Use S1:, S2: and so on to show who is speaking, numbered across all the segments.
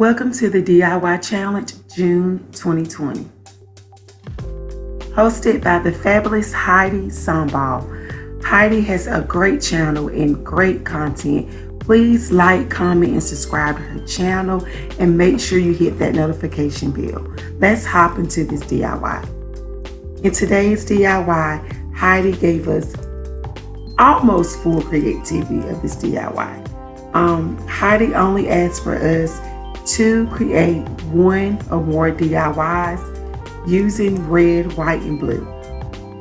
S1: Welcome to the DIY Challenge June 2020. Hosted by the fabulous Heidi Sonboul. Heidi has a great channel and great content. Please like, comment, and subscribe to her channel and make sure you hit that notification bell. Let's hop into this DIY. In today's DIY, Heidi gave us almost full creativity of this DIY. Heidi only asked for us to create one or more DIYs using red, white, and blue.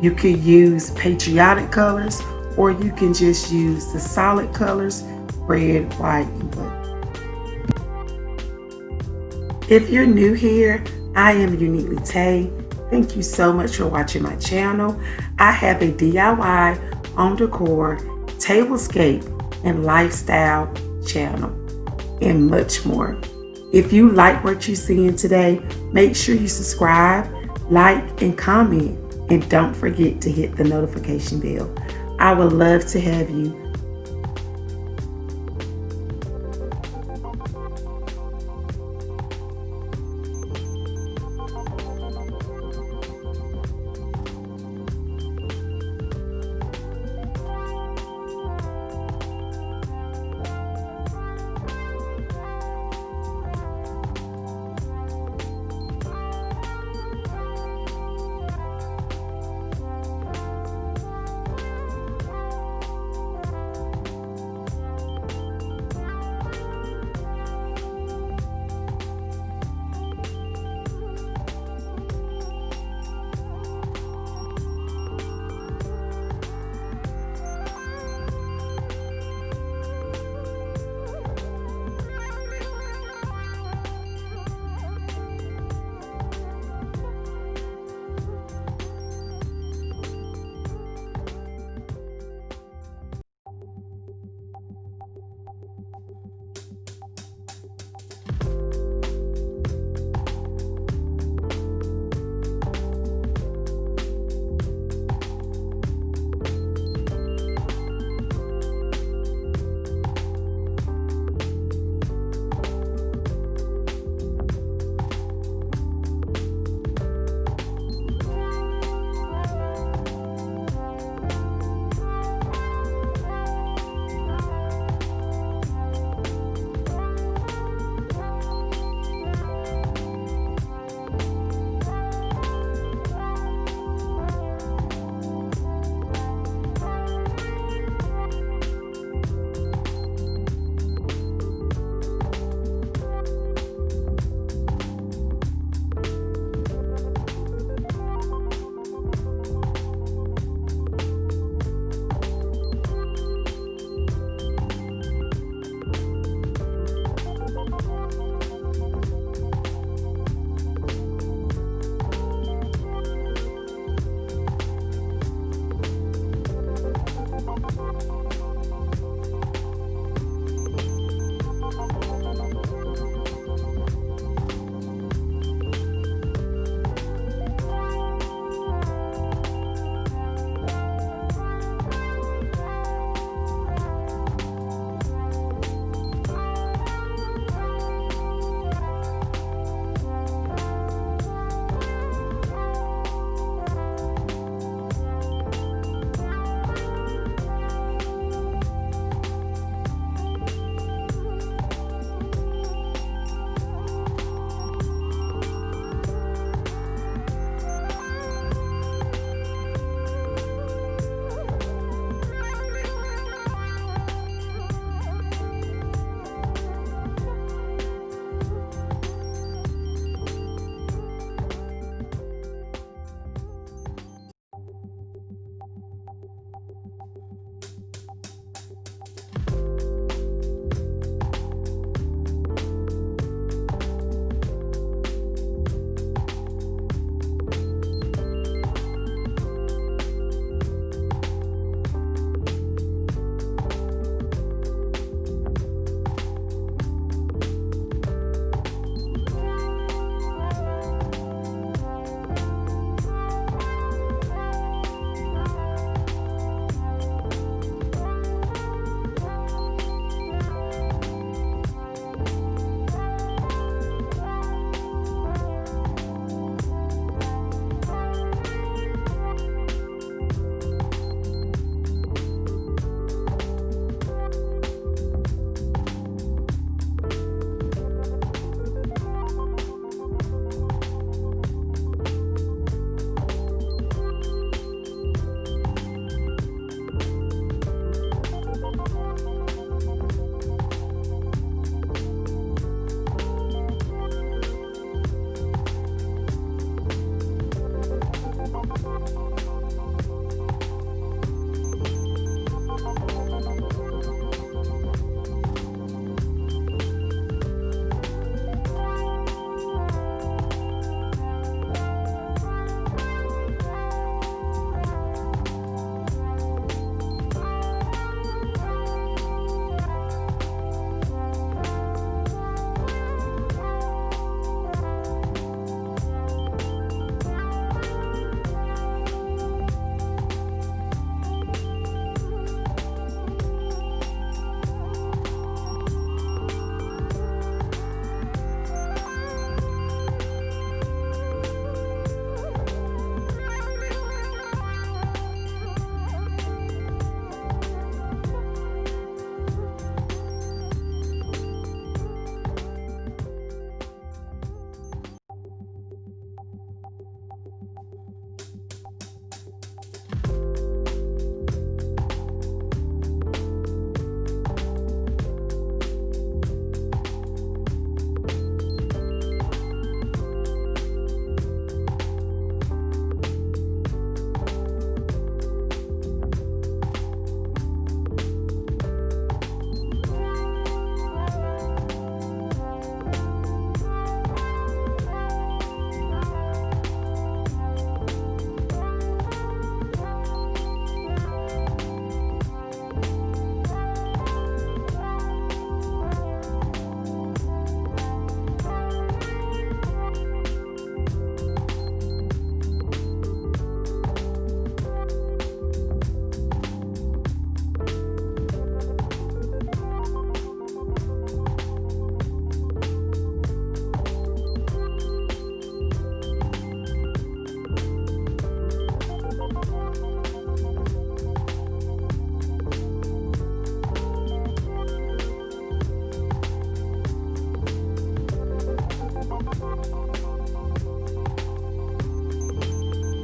S1: You could use patriotic colors or you can just use the solid colors, red, white, and blue. If you're new here, I am Uneatly. Thank you so much for watching my channel. I have a DIY, home decor, tablescape, and lifestyle channel, and much more. If you like what you're seeing today, make sure you subscribe, like, and comment, and don't forget to hit the notification bell. I would love to have you.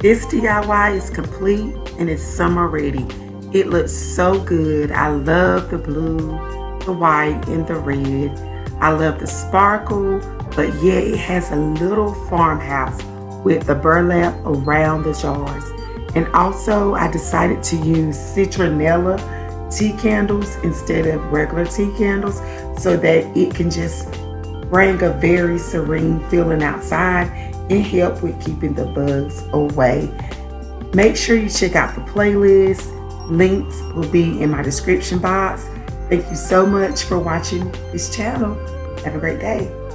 S1: This DIY is complete and it's summer ready. It looks so good. I love the blue, the white, and the red. I love the sparkle, but yet it has a little farmhouse with the burlap around the jars. And also I decided to use citronella tea candles instead of regular tea candles so that it can just bring a very serene feeling outside and help with keeping the bugs away. Make sure you check out the playlist. Links will be in my description box. Thank you so much for watching this channel. Have a great day.